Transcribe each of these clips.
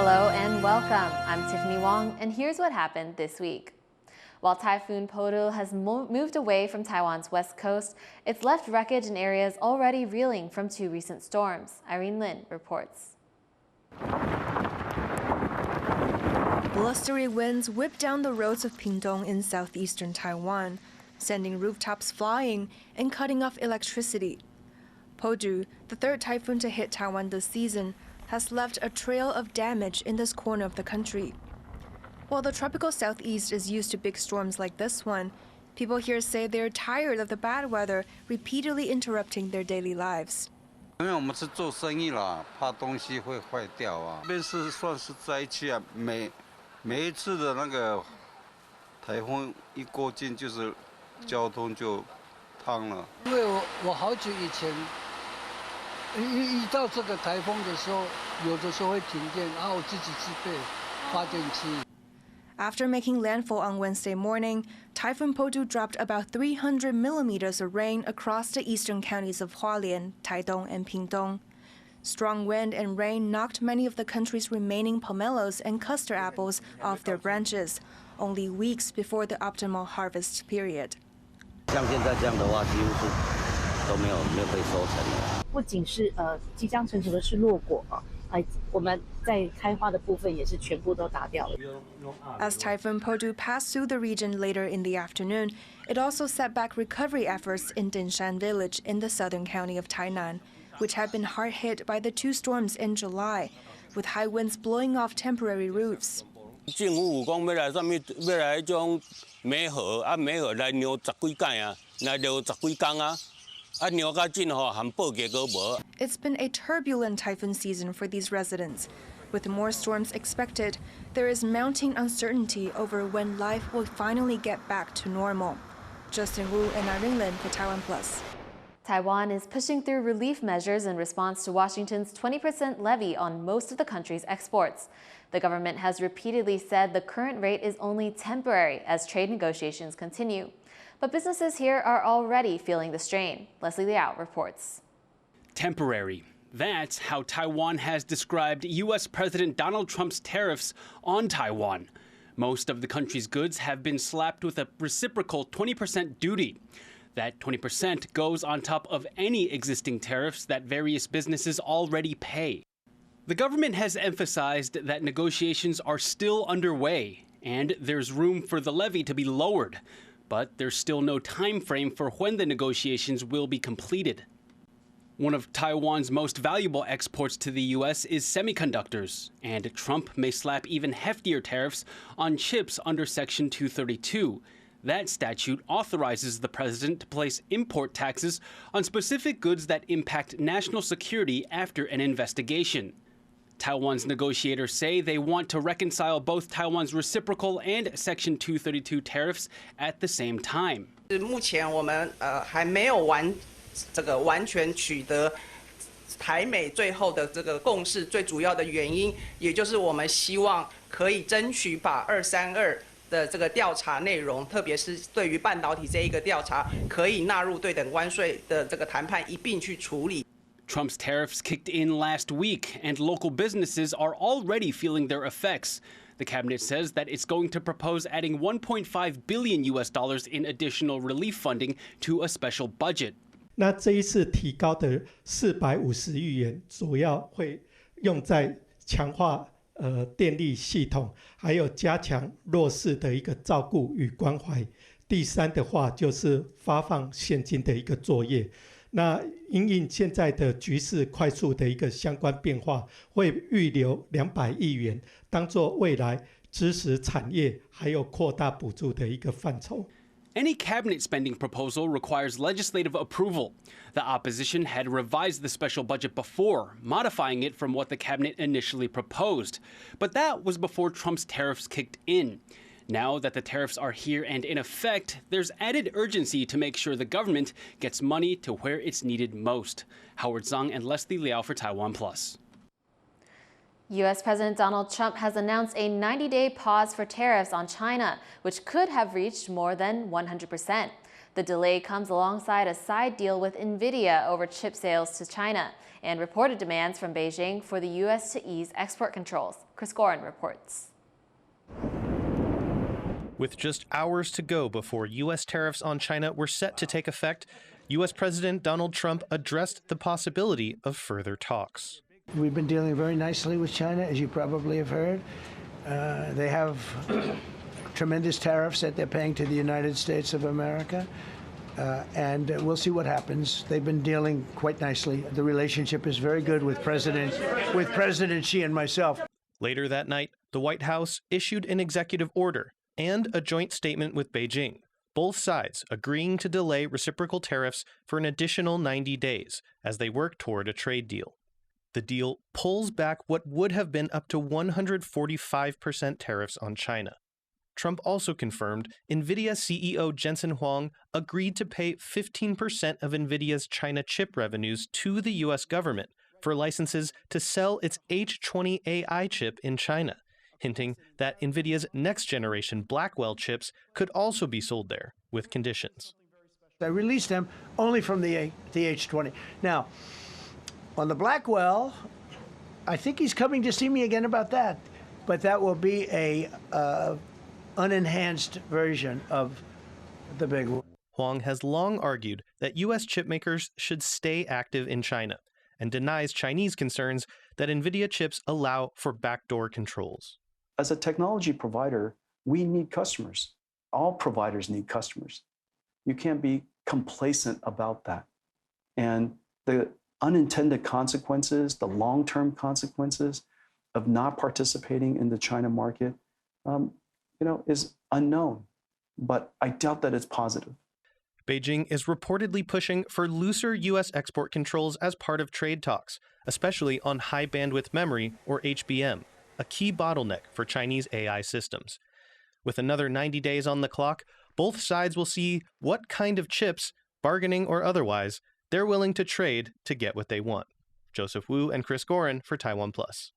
Hello and welcome. I'm Tiffany Wong, and here's what happened this week. While Typhoon Podul has moved away from Taiwan's west coast, it's left wreckage in areas already reeling from two recent storms. Irene Lin reports. Blustery winds whipped down the roads of Pingtung in southeastern Taiwan, sending rooftops flying and cutting off electricity. Podul, the third typhoon to hit Taiwan this season, has left a trail of damage in this corner of the country. While the tropical southeast is used to big storms like this one, people here say they're tired of the bad weather repeatedly interrupting their daily lives. 因为我们是做生意啦，怕东西会坏掉啊。这边是算是灾区啊，每一次的那个台风一过境，就是交通就瘫了。因为我好久以前遇到这个台风的时候，有的时候会停电，然后我自己自备发电机。 After making landfall on Wednesday morning, Typhoon Podul dropped about 300 millimeters of rain across the eastern counties of Hualien, Taitung, and Pingtung. Strong wind and rain knocked many of the country's remaining pomelos and custard apples off their branches, only weeks before the optimal harvest period. 像现在这样的话，几乎是都没有被收成了。不仅是即将成熟的是落果啊，我们在开花的部分也是全部都打掉了。 As Typhoon Podul passed through the region later in the afternoon, it also set back recovery efforts in Dinshan village in the southern county of Tainan, which had been hard hit by the two storms in July, with high winds blowing off temporary roofs. 政府有讲要来种梅河啊，梅河来酿10几届啊，来留10几工啊。 It's been a turbulent typhoon season for these residents. With more storms expected, there is mounting uncertainty over when life will finally get back to normal. Justin Wu and Irene Lin for TaiwanPlus. Taiwan is pushing through relief measures in response to Washington's 20% levy on most of the country's exports. The government has repeatedly said the current rate is only temporary as trade negotiations continue. But businesses here are already feeling the strain. Leslie Liao reports. Temporary. That's how Taiwan has described U.S. President Donald Trump's tariffs on Taiwan. Most of the country's goods have been slapped with a reciprocal 20% duty. That 20% goes on top of any existing tariffs that various businesses already pay. The government has emphasized that negotiations are still underway, and there's room for the levy to be lowered. But there's still no time frame for when the negotiations will be completed. One of Taiwan's most valuable exports to the U.S. is semiconductors, and Trump may slap even heftier tariffs on chips under Section 232. That statute authorizes the president to place import taxes on specific goods that impact national security after an investigation. Taiwan's negotiators say they want to reconcile both Taiwan's reciprocal and Section 232 tariffs at the same time. 目前我们还没有完全取得台美最后的这个共识，最主要的原因，也就是我们希望可以争取把232的这个调查内容，特别是对于半导体这一个调查，可以纳入对等关税的这个谈判一并去处理。 Trump's tariffs kicked in last week, and local businesses are already feeling their effects. The cabinet says that it's going to propose adding $1.5 billion in additional relief funding to a special budget. 那这一次提高的450亿元，主要会用在强化电力系统，还有加强弱势的一个照顾与关怀。第三的话就是发放现金的一个作业。 那因应现在的局势快速的一个相关变化，会预留200亿元，当作未来支持产业还有扩大补助的一个范畴。 Any cabinet spending proposal requires legislative approval. The opposition had revised the special budget before, modifying it from what the cabinet initially proposed. But that was before Trump's tariffs kicked in. Now that the tariffs are here and in effect, there's added urgency to make sure the government gets money to where it's needed most. Howard Zhang and Leslie Liao for TaiwanPlus. U.S. President Donald Trump has announced a 90-day pause for tariffs on China, which could have reached more than 100%. The delay comes alongside a side deal with NVIDIA over chip sales to China and reported demands from Beijing for the U.S. to ease export controls. Chris Gorin reports. With just hours to go before U.S. tariffs on China were set to take effect, U.S. President Donald Trump addressed the possibility of further talks. We've been dealing very nicely with China, as you probably have heard. They have tremendous tariffs that they're paying to the United States of America, and we'll see what happens. They've been dealing quite nicely. The relationship is very good with President Xi and myself. Later that night, the White House issued an executive order and a joint statement with Beijing, both sides agreeing to delay reciprocal tariffs for an additional 90 days as they work toward a trade deal. The deal pulls back what would have been up to 145% tariffs on China. Trump also confirmed NVIDIA CEO Jensen Huang agreed to pay 15% of NVIDIA's China chip revenues to the U.S. government for licenses to sell its H20 AI chip in China, hinting that NVIDIA's next-generation Blackwell chips could also be sold there with conditions. I released them only from the H20. Now, on the Blackwell, I think he's coming to see me again about that, but that will be a unenhanced version of the big one. Wong has long argued that U.S. chipmakers should stay active in China and denies Chinese concerns that NVIDIA chips allow for backdoor controls. As a technology provider, we need customers. All providers need customers. You can't be complacent about that. And the unintended consequences, the long-term consequences of not participating in the China market, is unknown. But I doubt that it's positive. Beijing is reportedly pushing for looser U.S. export controls as part of trade talks, especially on high-bandwidth memory, or HBM, a key bottleneck for Chinese AI systems. With another 90 days on the clock, both sides will see what kind of chips, bargaining or otherwise, they're willing to trade to get what they want. Joseph Wu and Chris Gorin for TaiwanPlus.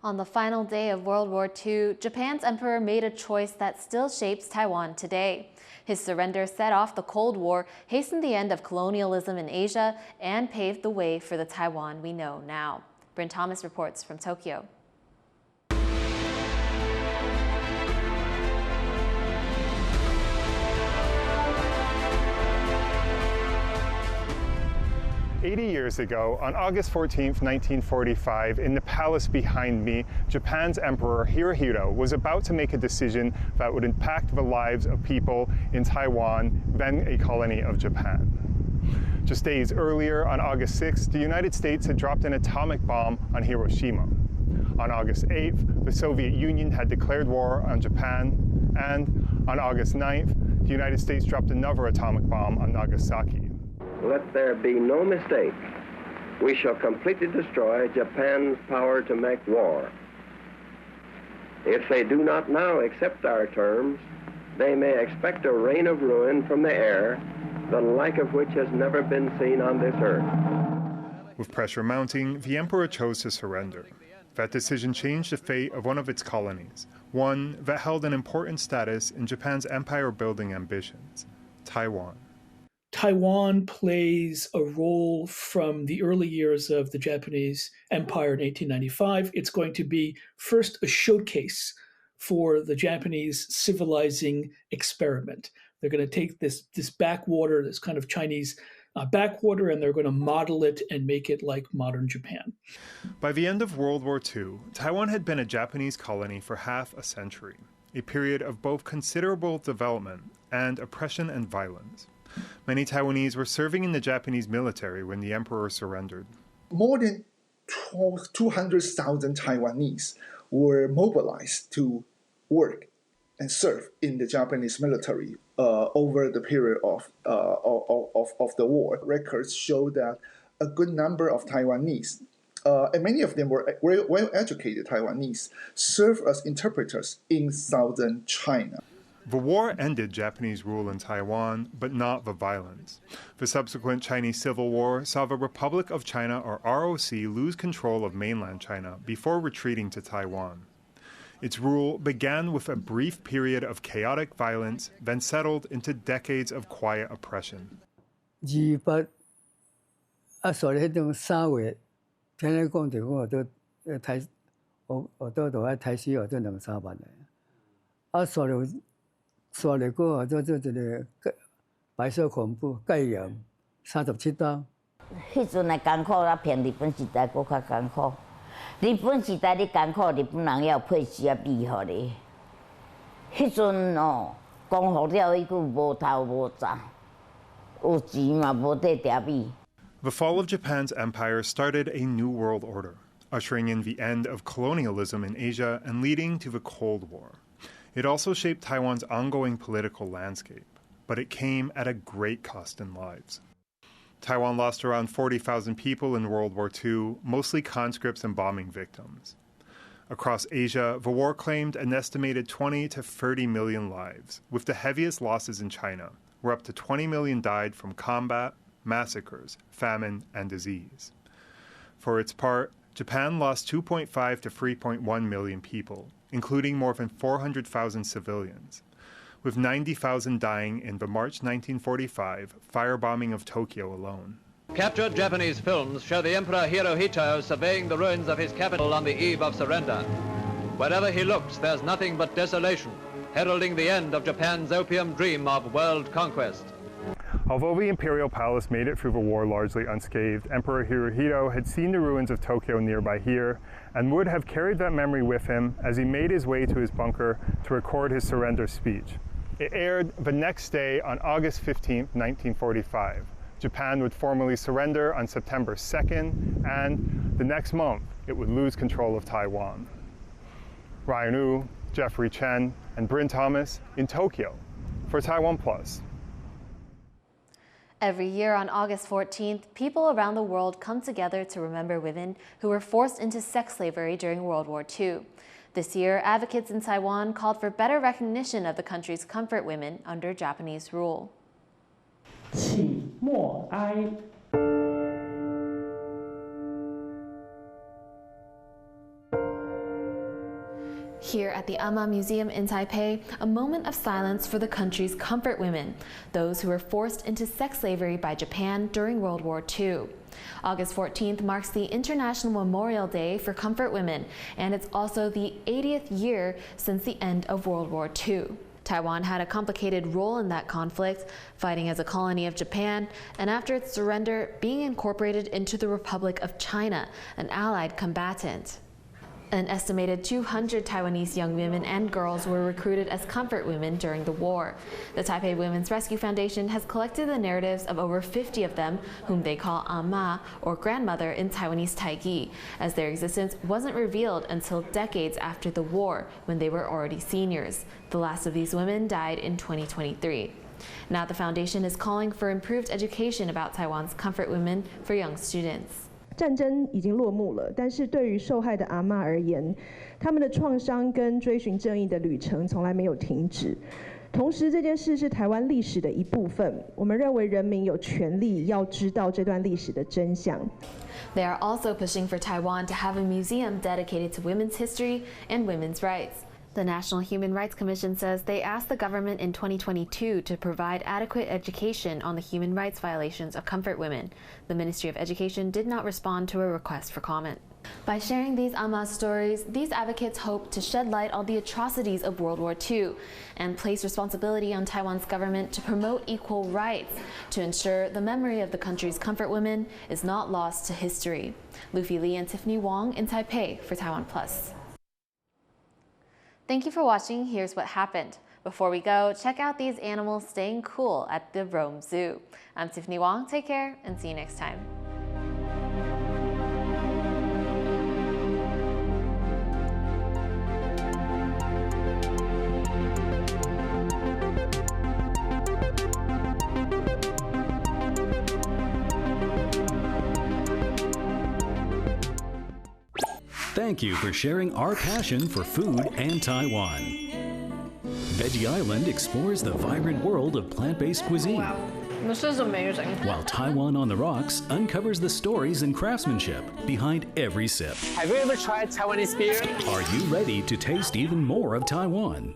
On the final day of World War II, Japan's emperor made a choice that still shapes Taiwan today. His surrender set off the Cold War, hastened the end of colonialism in Asia, and paved the way for the Taiwan we know now. Bryn Thomas reports from Tokyo. Years ago, on August 14, 1945, in the palace behind me, Japan's Emperor Hirohito was about to make a decision that would impact the lives of people in Taiwan, then a colony of Japan. Just days earlier, on August 6th, the United States had dropped an atomic bomb on Hiroshima. On August 8th, the Soviet Union had declared war on Japan, and on August 9th, the United States dropped another atomic bomb on Nagasaki. Let there be no mistake. We shall completely destroy Japan's power to make war. If they do not now accept our terms, they may expect a rain of ruin from the air, the like of which has never been seen on this earth. With pressure mounting, the emperor chose to surrender. That decision changed the fate of one of its colonies, one that held an important status in Japan's empire-building ambitions, Taiwan. Taiwan plays a role from the early years of the Japanese Empire in 1895. It's going to be first a showcase for the Japanese civilizing experiment. They're going to take this backwater, this kind of Chinese backwater, and they're going to model it and make it like modern Japan. By the end of World War II, Taiwan had been a Japanese colony for half a century, a period of both considerable development and oppression and violence. Many Taiwanese were serving in the Japanese military when the emperor surrendered. More than 200,000 Taiwanese were mobilized to work and serve in the Japanese military over the period of the war. Records show that a good number of Taiwanese, and many of them were well-educated Taiwanese, served as interpreters in southern China. The war ended Japanese rule in Taiwan, but not the violence. The subsequent Chinese Civil War saw the Republic of China, or ROC, lose control of mainland China before retreating to Taiwan. Its rule began with a brief period of chaotic violence, then settled into decades of quiet oppression. 学倒就爱台死学做2-3万个，啊，刷了过做一个白色恐怖戒严37刀。迄阵的艰苦啊，偏日本时代搁较艰苦。日本时代你艰苦，日本人要配食啊米互你。迄阵哦，讲好了伊句无头无早，有钱嘛无得食米。The fall of Japan's empire started a new world order, ushering in the end of colonialism in Asia and leading to the Cold War. It also shaped Taiwan's ongoing political landscape, but it came at a great cost in lives. Taiwan lost around 40,000 people in World War II, mostly conscripts and bombing victims. Across Asia, the war claimed an estimated 20 to 30 million lives, with the heaviest losses in China, where up to 20 million died from combat, massacres, famine, and disease. For its part, Japan lost 2.5 to 3.1 million people, including more than 400,000 civilians, with 90,000 dying in the March 1945 firebombing of Tokyo alone. Captured Japanese films show the Emperor Hirohito surveying the ruins of his capital on the eve of surrender. Wherever he looks, there's nothing but desolation, heralding the end of Japan's opium dream of world conquest. Although the imperial palace made it through the war largely unscathed, Emperor Hirohito had seen the ruins of Tokyo nearby here and would have carried that memory with him as he made his way to his bunker to record his surrender speech. It aired the next day on August 15, 1945. Japan would formally surrender on September 2nd, and the next month it would lose control of Taiwan. Ryan Wu, Jeffrey Chen, and Bryn Thomas in Tokyo for TaiwanPlus. Every year on August 14th, people around the world come together to remember women who were forced into sex slavery during World War II. This year, advocates in Taiwan called for better recognition of the country's comfort women under Japanese rule. 请默哀。Here at the Amma Museum in Taipei, a moment of silence for the country's comfort women, those who were forced into sex slavery by Japan during World War II. August 14th marks the International Memorial Day for Comfort Women, and it's also the 80th year since the end of World War II. Taiwan had a complicated role in that conflict, fighting as a colony of Japan, and after its surrender, being incorporated into the Republic of China, an allied combatant. An estimated 200 Taiwanese young women and girls were recruited as comfort women during the war. The Taipei Women's Rescue Foundation has collected the narratives of over 50 of them, whom they call Amma, or grandmother in Taiwanese Taigi, as their existence wasn't revealed until decades after the war, when they were already seniors. The last of these women died in 2023. Now the foundation is calling for improved education about Taiwan's comfort women for young students. 战争已经落幕了，但是对于受害的阿嬷而言，他们的创伤跟追寻正义的旅程从来没有停止。同时，这件事是台湾历史的一部分。我们认为人民有权利要知道这段历史的真相。They are also pushing for Taiwan to have a museum dedicated to women's history and women's rights. The National Human Rights Commission says they asked the government in 2022 to provide adequate education on the human rights violations of comfort women. The Ministry of Education did not respond to a request for comment. By sharing these Amma stories, these advocates hope to shed light on the atrocities of World War II and place responsibility on Taiwan's government to promote equal rights to ensure the memory of the country's comfort women is not lost to history. Luffy Li and Tiffany Wong in Taipei for TaiwanPlus. Thank you for watching Here's What Happened. Before we go, check out these animals staying cool at the Rome Zoo. I'm Tiffany Wong, take care and see you next time. Thank you for sharing our passion for food and Taiwan. Veggie Island explores the vibrant world of plant-based cuisine. This is amazing. While Taiwan on the Rocks uncovers the stories and craftsmanship behind every sip. Have you ever tried Taiwanese beer? Are you ready to taste even more of Taiwan?